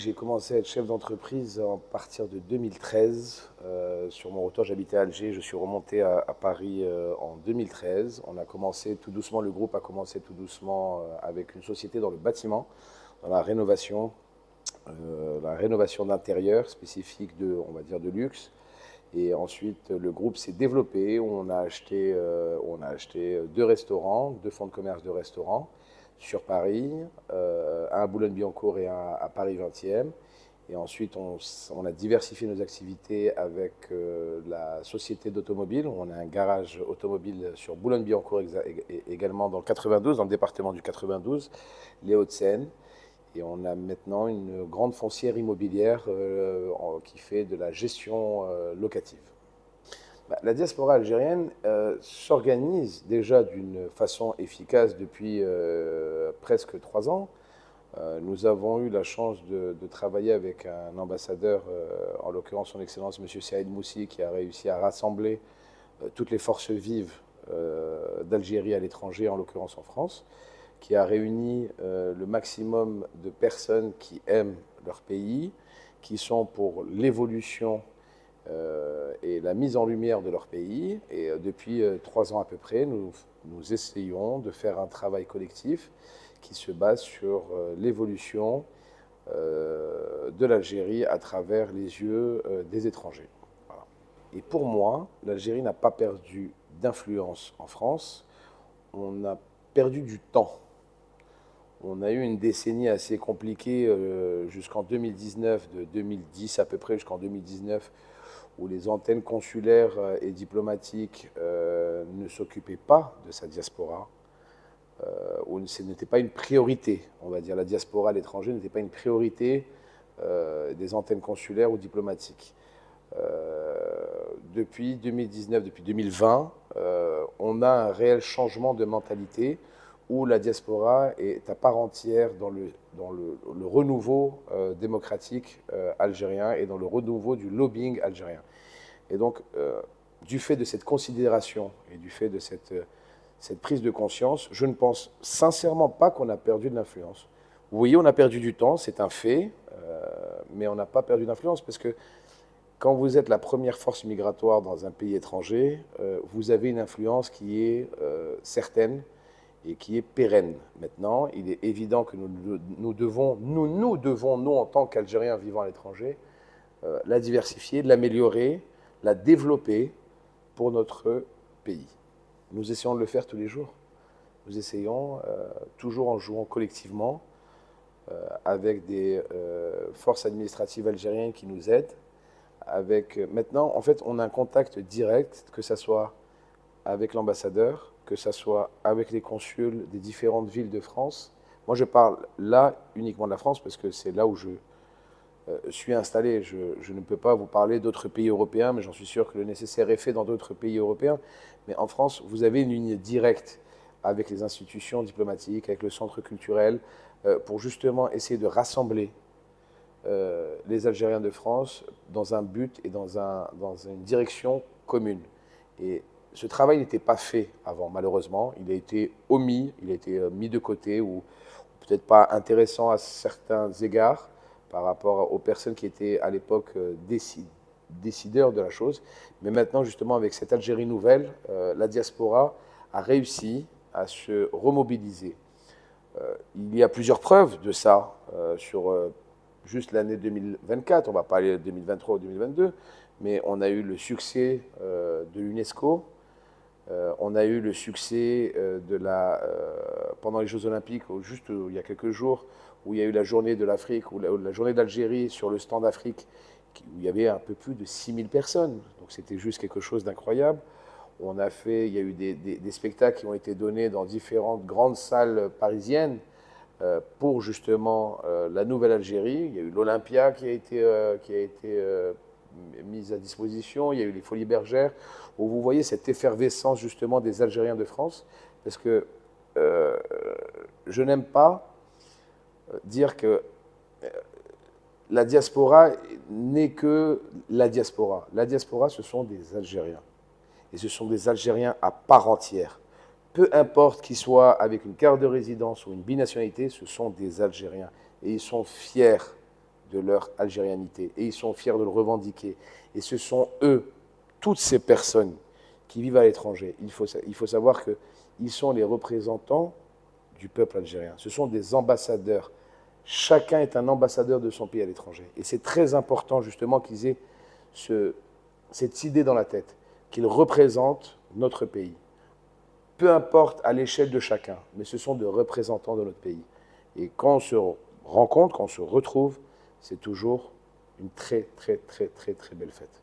J'ai commencé à être chef d'entreprise à partir de 2013. Sur mon retour, j'habitais à Alger. Je suis remonté à Paris en 2013. On a commencé tout doucement, le groupe a commencé tout doucement avec une société dans le bâtiment, dans la rénovation d'intérieur spécifique de, on va dire, de luxe. Et ensuite, le groupe s'est développé. On a acheté deux restaurants, deux fonds de commerce de restaurants sur Paris, un à Boulogne-Billancourt et un à Paris 20e. Et ensuite, on a diversifié nos activités avec la société d'automobile. On a un garage automobile sur Boulogne-Billancourt également dans le 92, dans le département du 92, les Hauts-de-Seine. Et on a maintenant une grande foncière immobilière qui fait de la gestion locative. La diaspora algérienne s'organise déjà d'une façon efficace depuis presque 3 ans. Nous avons eu la chance de travailler avec un ambassadeur, en l'occurrence son Excellence M. Saïd Moussi, qui a réussi à rassembler toutes les forces vives d'Algérie à l'étranger, en l'occurrence en France, qui a réuni le maximum de personnes qui aiment leur pays, qui sont pour l'évolution et la mise en lumière de leur pays. Et depuis 3 ans à peu près, nous essayons de faire un travail collectif qui se base sur l'évolution de l'Algérie à travers les yeux des étrangers. Voilà. Et pour moi, l'Algérie n'a pas perdu d'influence en France, on a perdu du temps. On a eu une décennie assez compliquée jusqu'en 2019, de 2010 à peu près jusqu'en 2019, où les antennes consulaires et diplomatiques ne s'occupaient pas de sa diaspora, où ce n'était pas une priorité, on va dire. La diaspora à l'étranger n'était pas une priorité des antennes consulaires ou diplomatiques. Depuis 2019, depuis 2020, on a un réel changement de mentalité où la diaspora est à part entière dans le renouveau démocratique algérien et dans le renouveau du lobbying algérien. Et donc, du fait de cette considération et du fait de cette prise de conscience, je ne pense sincèrement pas qu'on a perdu de l'influence. Oui, on a perdu du temps, c'est un fait, mais on n'a pas perdu d'influence parce que quand vous êtes la première force migratoire dans un pays étranger, vous avez une influence qui est certaine et qui est pérenne. Maintenant, il est évident que nous devons, nous, en tant qu'Algériens vivant à l'étranger, la diversifier, l'améliorer, la développer pour notre pays. Nous essayons de le faire tous les jours. Nous essayons, toujours en jouant collectivement, avec des forces administratives algériennes qui nous aident. Maintenant, en fait, on a un contact direct, que ce soit avec l'ambassadeur, que ce soit avec les consuls des différentes villes de France. Moi, je parle là uniquement de la France parce que c'est là où je suis installé. Je ne peux pas vous parler d'autres pays européens, mais j'en suis sûr que le nécessaire est fait dans d'autres pays européens. Mais en France, vous avez une ligne directe avec les institutions diplomatiques, avec le centre culturel, pour justement essayer de rassembler les Algériens de France dans un but et dans une direction commune. Et ce travail n'était pas fait avant, malheureusement. Il a été omis, il a été mis de côté ou peut-être pas intéressant à certains égards par rapport aux personnes qui étaient à l'époque décideurs de la chose. Mais maintenant, justement, avec cette Algérie nouvelle, la diaspora a réussi à se remobiliser. Il y a plusieurs preuves de ça sur juste l'année 2024. On ne va pas aller de 2023 ou 2022, mais on a eu le succès de l'UNESCO. On a eu le succès pendant les Jeux Olympiques, juste il y a quelques jours, où il y a eu la journée de l'Afrique, ou la journée d'Algérie sur le stand Afrique, où il y avait un peu plus de 6000 personnes. Donc c'était juste quelque chose d'incroyable. Il y a eu des spectacles qui ont été donnés dans différentes grandes salles parisiennes pour justement la nouvelle Algérie. Il y a eu l'Olympia qui a été mise à disposition, il y a eu les Folies Bergères, où vous voyez cette effervescence justement des Algériens de France, parce que je n'aime pas dire que la diaspora n'est que la diaspora. La diaspora, ce sont des Algériens. Et ce sont des Algériens à part entière. Peu importe qu'ils soient avec une carte de résidence ou une binationalité, ce sont des Algériens. Et ils sont fiers de leur algérianité et ils sont fiers de le revendiquer. Et ce sont eux, toutes ces personnes qui vivent à l'étranger, il faut savoir qu'ils sont les représentants du peuple algérien. Ce sont des ambassadeurs. Chacun est un ambassadeur de son pays à l'étranger. Et c'est très important justement qu'ils aient cette idée dans la tête, qu'ils représentent notre pays. Peu importe à l'échelle de chacun, mais ce sont des représentants de notre pays. Et quand on se rencontre, quand on se retrouve, c'est toujours une très, très, très, très, très belle fête.